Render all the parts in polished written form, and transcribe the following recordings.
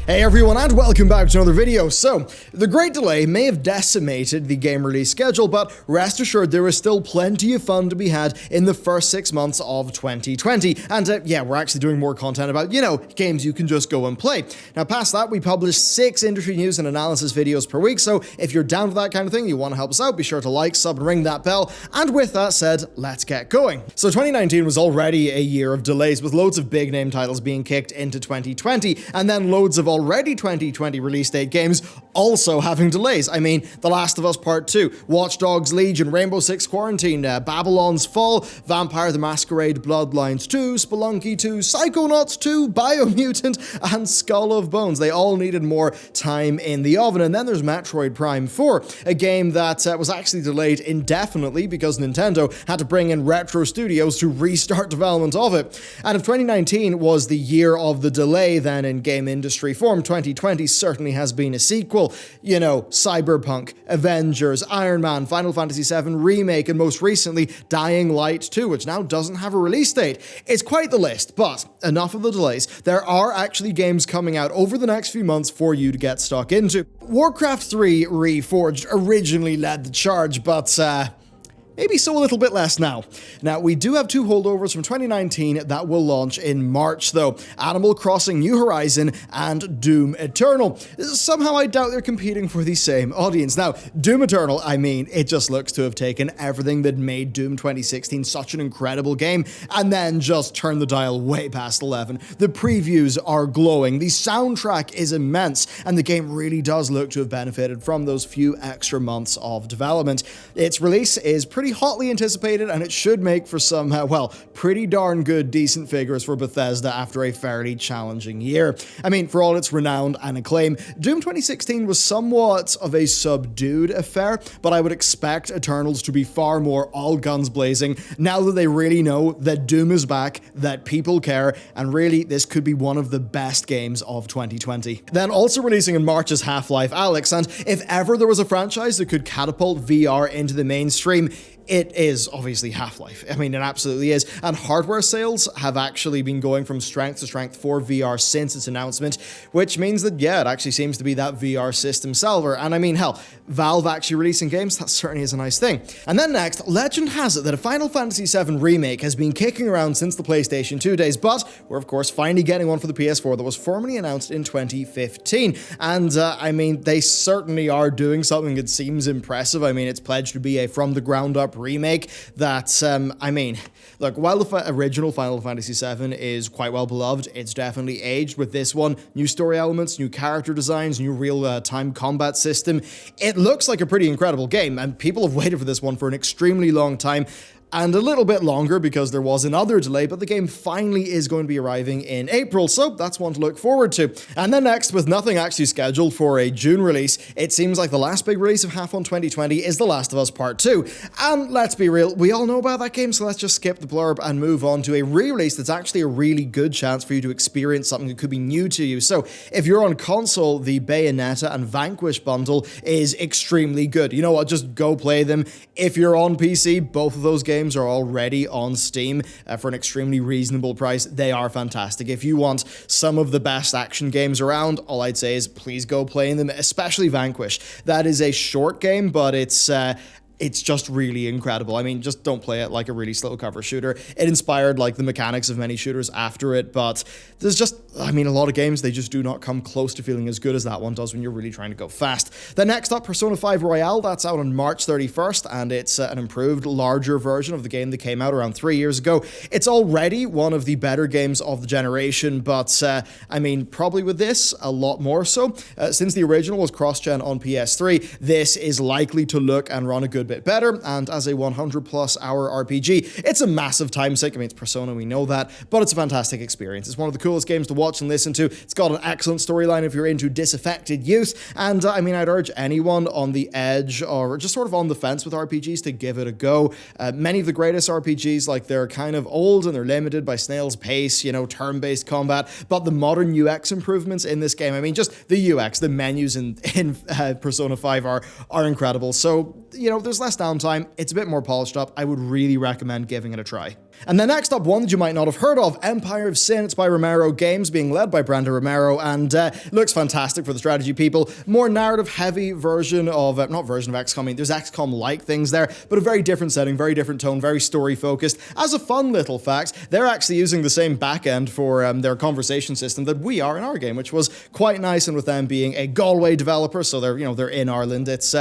Hey everyone, and welcome back to another video. So, the great delay may have decimated the game release schedule, but rest assured there is still plenty of fun to be had in the first 6 months of 2020. And yeah, we're actually doing more content about, games you can just go and play. Now, past that, we publish 6 industry news and analysis videos per week, so if you're down for that kind of thing, you want to help us out, be sure to like, sub, and ring that bell. And with that said, let's get going. So 2019 was already a year of delays, with loads of big name titles being kicked into 2020, and then loads of already 2020 release date games also having delays. I mean, The Last of Us Part 2, Watch Dogs Legion, Rainbow Six Quarantine, Babylon's Fall, Vampire the Masquerade Bloodlines 2, Spelunky 2, Psychonauts 2, Biomutant, and Skull of Bones. They all needed more time in the oven. And then there's Metroid Prime 4, a game that was actually delayed indefinitely because Nintendo had to bring in Retro Studios to restart development of it. And if 2019 was the year of the delay, then in game industry form, 2020 certainly has been a sequel. Cyberpunk, Avengers, Iron Man, Final Fantasy VII Remake, and most recently, Dying Light 2, which now doesn't have a release date. It's quite the list, but enough of the delays. There are actually games coming out over the next few months for you to get stuck into. Warcraft 3 Reforged originally led the charge, but maybe so a little bit less now. Now, we do have 2 holdovers from 2019 that will launch in March, though. Animal Crossing New Horizon and Doom Eternal. Somehow I doubt they're competing for the same audience. Now, Doom Eternal, it just looks to have taken everything that made Doom 2016 such an incredible game, and then just turned the dial way past 11. The previews are glowing, the soundtrack is immense, and the game really does look to have benefited from those few extra months of development. Its release is pretty hotly anticipated, and it should make for some, pretty darn good, decent figures for Bethesda after a fairly challenging year. For all its renown and acclaim, Doom 2016 was somewhat of a subdued affair, but I would expect Eternals to be far more all guns blazing now that they really know that Doom is back, that people care, and really this could be one of the best games of 2020. Then also releasing in March is Half-Life Alyx, and if ever there was a franchise that could catapult VR into the mainstream, it is obviously Half-Life. It absolutely is. And hardware sales have actually been going from strength to strength for VR since its announcement, which means that, yeah, it actually seems to be that VR system seller. And hell, Valve actually releasing games, that certainly is a nice thing. And then next, legend has it that a Final Fantasy VII Remake has been kicking around since the PlayStation 2 days, but we're of course finally getting one for the PS4 that was formally announced in 2015. And they certainly are doing something that seems impressive. It's pledged to be a from the ground up remake that, look, while the original Final Fantasy VII is quite well beloved, it's definitely aged with this one. New story elements, new character designs, new real-time combat system. It looks like a pretty incredible game, and people have waited for this one for an extremely long time. And a little bit longer because there was another delay, but the game finally is going to be arriving in April, so that's one to look forward to. And then next, with nothing actually scheduled for a June release, it seems like the last big release of Half-On 2020 is The Last of Us Part 2. And let's be real, we all know about that game, so let's just skip the blurb and move on to a re-release that's actually a really good chance for you to experience something that could be new to you. So if you're on console, the Bayonetta and Vanquish bundle is extremely good. You know what, just go play them. If you're on PC, both of those games are already on Steam for an extremely reasonable price. They are fantastic. If you want some of the best action games around, all I'd say is please go play them, especially Vanquish. That is a short game, but it's just really incredible. Just don't play it like a really slow cover shooter. It inspired the mechanics of many shooters after it, but there's just, a lot of games, they just do not come close to feeling as good as that one does when you're really trying to go fast. Then next up, Persona 5 Royale, that's out on March 31st, and it's an improved, larger version of the game that came out around 3 years ago. It's already one of the better games of the generation, but probably with this, a lot more so. Since the original was cross-gen on PS3, this is likely to look and run a good bit better, and as a 100+ hour RPG, it's a massive time sink. It's Persona, we know that, but it's a fantastic experience. It's one of the coolest games to watch and listen to. It's got an excellent storyline if you're into disaffected youth, and I'd urge anyone on the edge or just sort of on the fence with RPGs to give it a go. Many of the greatest RPGs, they're kind of old and they're limited by snail's pace, turn-based combat, but the modern UX improvements in this game, just the UX, the menus in Persona 5 are incredible. So, there's less downtime, it's a bit more polished up. I would really recommend giving it a try. And then next up, one that you might not have heard of, Empire of Sin. It's by Romero Games, being led by Brandon Romero, and looks fantastic for the strategy people. More narrative-heavy version of, not version of XCOM, I mean, there's XCOM-like things there, but a very different setting, very different tone, very story-focused. As a fun little fact, they're actually using the same backend for their conversation system that we are in our game, which was quite nice, and with them being a Galway developer, so they're in Ireland, it's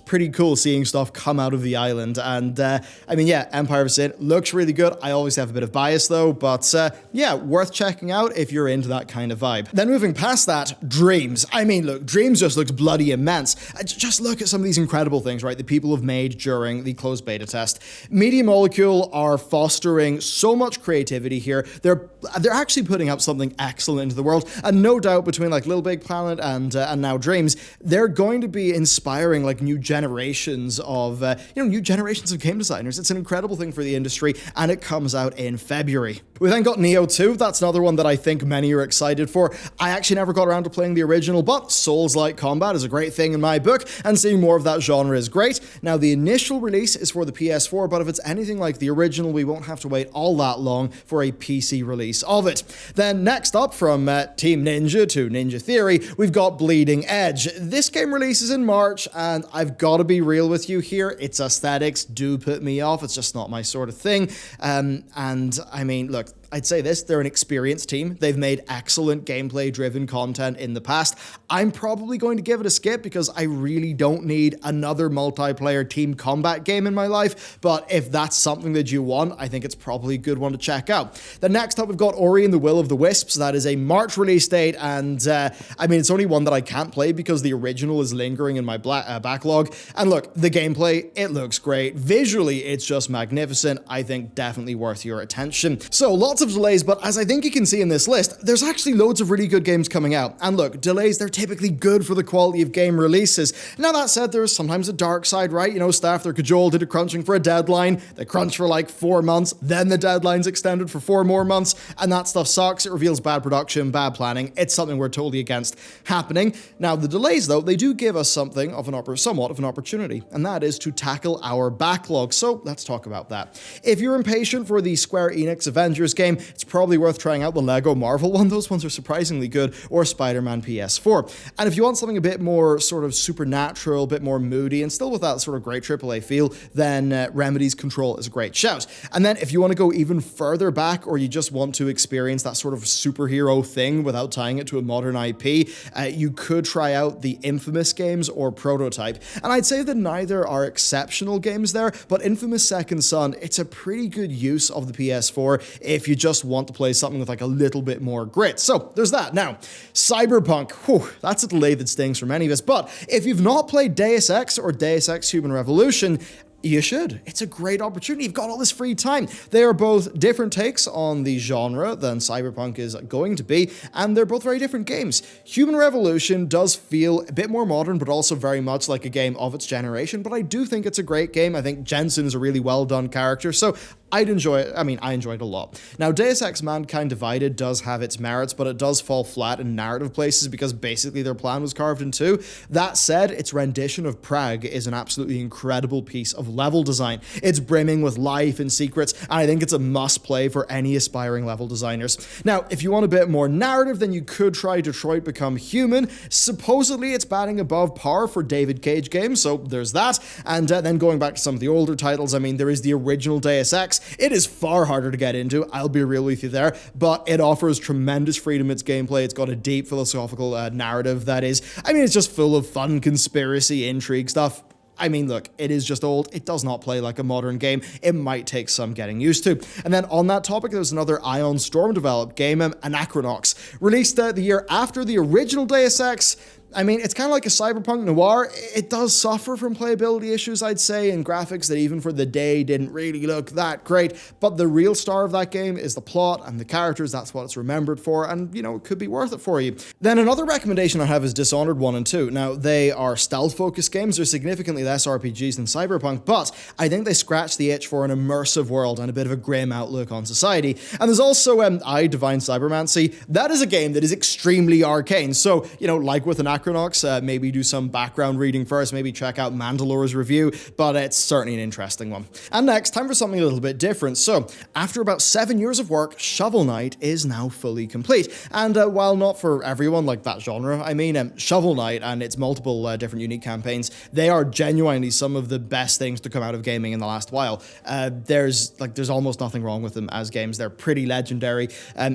pretty cool seeing stuff come out of the island, and I mean, yeah, Empire of Sin looks really good. I always have a bit of bias though, but yeah, worth checking out if you're into that kind of vibe. Then moving past that, Dreams. I mean, look, Dreams just looks bloody immense. Just look at some of these incredible things, right, that people have made during the closed beta test. Media Molecule are fostering so much creativity here. They're actually putting out something excellent into the world, and no doubt between like Little Big Planet and now Dreams, they're going to be inspiring like new generations of game designers. It's an incredible thing for the industry, and it comes out in February. We then got Neo 2. That's another one that I think many are excited for. I actually never got around to playing the original, but Souls-like combat is a great thing in my book, and seeing more of that genre is great. Now, the initial release is for the PS4, but if it's anything like the original, we won't have to wait all that long for a PC release of it. Then next up, from Team Ninja to Ninja Theory, we've got Bleeding Edge. This game releases in March, and I've got to be real with you here. Its aesthetics do put me off. It's just not my sort of thing. And I mean, look, I'd say this, they're an experienced team. They've made excellent gameplay-driven content in the past. I'm probably going to give it a skip because I really don't need another multiplayer team combat game in my life, but if that's something that you want, I think it's probably a good one to check out. Then next up, we've got Ori and the Will of the Wisps. That is a March release date, and I mean, it's only one that I can't play because the original is lingering in my backlog. And look, the gameplay, it looks great. Visually, it's just magnificent. I think definitely worth your attention. So, lots of delays, but as I think you can see in this list, there's actually loads of really good games coming out. And look, delays, they're typically good for the quality of game releases. Now that said, there's sometimes a dark side, right? You know, staff, they're cajoled into crunching for a deadline. They crunch for like 4 months, then the deadline's extended for 4 more months, and that stuff sucks. It reveals bad production, bad planning. It's something we're totally against happening. Now, the delays, though, they do give us something of somewhat of an opportunity, and that is to tackle our backlog. So let's talk about that. If you're impatient for the Square Enix Avengers game, it's probably worth trying out the Lego Marvel one. Those ones are surprisingly good, or Spider-Man PS4. And if you want something a bit more sort of supernatural, a bit more moody, and still with that sort of great AAA feel, then Remedy's Control is a great shout. And then if you want to go even further back, or you just want to experience that sort of superhero thing without tying it to a modern IP, you could try out the Infamous games or Prototype. And I'd say that neither are exceptional games there, but Infamous Second Son, it's a pretty good use of the PS4 if you just want to play something with like a little bit more grit. So there's that. Now, Cyberpunk, that's a delay that stings for many of us, but if you've not played Deus Ex or Deus Ex Human Revolution, you should. It's a great opportunity. You've got all this free time. They are both different takes on the genre than Cyberpunk is going to be, and they're both very different games. Human Revolution does feel a bit more modern, but also very much like a game of its generation, but I do think it's a great game. I think Jensen is a really well-done character, so I'd enjoy it. I mean, I enjoyed it a lot. Now, Deus Ex Mankind Divided does have its merits, but it does fall flat in narrative places because basically their plan was carved in two. That said, its rendition of Prague is an absolutely incredible piece of level design. It's brimming with life and secrets, and I think it's a must-play for any aspiring level designers. Now, if you want a bit more narrative, then you could try Detroit Become Human. Supposedly, it's batting above par for David Cage games, so there's that. And then going back to some of the older titles, I mean, there is the original Deus Ex. It is far harder to get into, I'll be real with you there, but it offers tremendous freedom in its gameplay. It's got a deep philosophical narrative that is, I mean, it's just full of fun conspiracy, intrigue stuff. I mean, look, it is just old. It does not play like a modern game. It might take some getting used to. And then on that topic, there's another Ion Storm developed game, Anachronox, released the year after the original Deus Ex. I mean, it's kind of like a cyberpunk noir. It does suffer from playability issues, I'd say, and graphics that even for the day didn't really look that great. But the real star of that game is the plot and the characters. That's what it's remembered for, and, you know, it could be worth it for you. Then another recommendation I have is Dishonored 1 and 2. Now, they are stealth-focused games. They're significantly less RPGs than Cyberpunk, but I think they scratch the itch for an immersive world and a bit of a grim outlook on society. And there's also I, Divine Cybermancy. That is a game that is extremely arcane. So, you know, like with Anachronox, Macronox, maybe do some background reading first, maybe check out Mandalorian's review, but it's certainly an interesting one. And next, time for something a little bit different. So, after about 7 years of work, Shovel Knight is now fully complete. And while not for everyone like that genre, I mean, Shovel Knight and its multiple different unique campaigns, they are genuinely some of the best things to come out of gaming in the last while. There's almost nothing wrong with them as games. They're pretty legendary.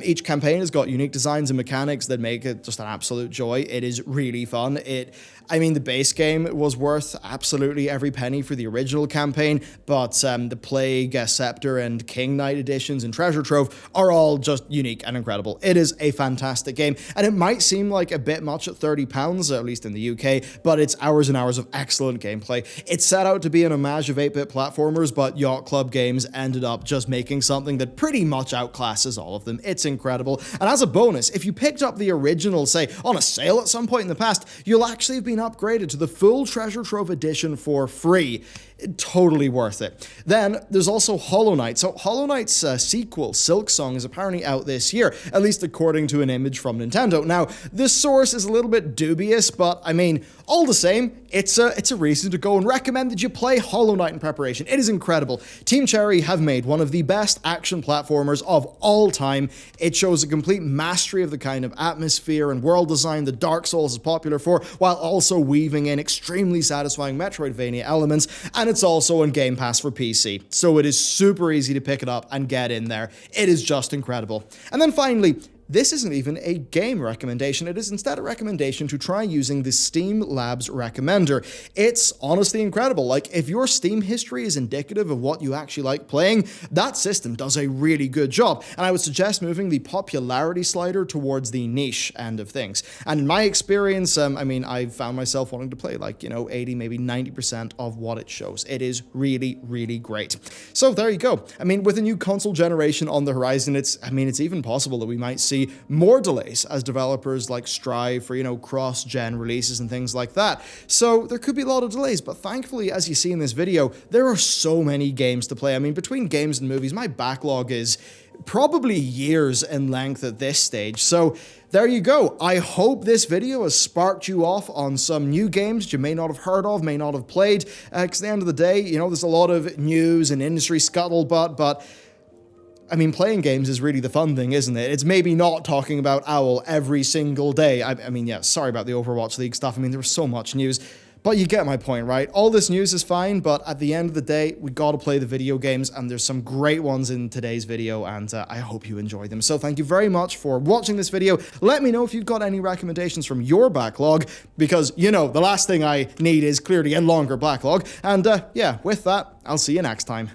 Each campaign has got unique designs and mechanics that make it just an absolute joy. It is really fun. The base game was worth absolutely every penny for the original campaign, but the Plague, Scepter, and King Knight editions and Treasure Trove are all just unique and incredible. It is a fantastic game, and it might seem like a bit much at £30, at least in the UK, but it's hours and hours of excellent gameplay. It set out to be an homage of 8-bit platformers, but Yacht Club Games ended up just making something that pretty much outclasses all of them. It's incredible, and as a bonus, if you picked up the original, say, on a sale at some point in the past, you'll actually have been upgraded to the full Treasure Trove edition for free. Totally worth it. Then there's also Hollow Knight. So Hollow Knight's sequel, Silksong, is apparently out this year, at least according to an image from Nintendo. Now, this source is a little bit dubious, but all the same, it's a reason to go and recommend that you play Hollow Knight in preparation. It is incredible. Team Cherry have made one of the best action platformers of all time. It shows a complete mastery of the kind of atmosphere and world design that Dark Souls is popular for, while also weaving in extremely satisfying Metroidvania elements, and it's also on Game Pass for PC, so it is super easy to pick it up and get in there. It is just incredible. And then finally, this isn't even a game recommendation, it is instead a recommendation to try using the Steam Labs Recommender. It's honestly incredible. Like, if your Steam history is indicative of what you actually like playing, that system does a really good job, and I would suggest moving the popularity slider towards the niche end of things. And in my experience, I've found myself wanting to play 80, maybe 90% of what it shows. It is really, really great. So there you go. With a new console generation on the horizon, it's even possible that we might see more delays as developers strive for, cross-gen releases and things like that. So there could be a lot of delays, but thankfully, as you see in this video, there are so many games to play. Between games and movies, my backlog is probably years in length at this stage. So there you go. I hope this video has sparked you off on some new games you may not have heard of, may not have played, because at the end of the day, there's a lot of news and industry scuttlebutt, but playing games is really the fun thing, isn't it? It's maybe not talking about OWL every single day. Sorry about the Overwatch League stuff. There was so much news, but you get my point, right? All this news is fine, but at the end of the day, we gotta play the video games, and there's some great ones in today's video, and I hope you enjoy them. So thank you very much for watching this video. Let me know if you've got any recommendations from your backlog, because, the last thing I need is clearly a longer backlog. And with that, I'll see you next time.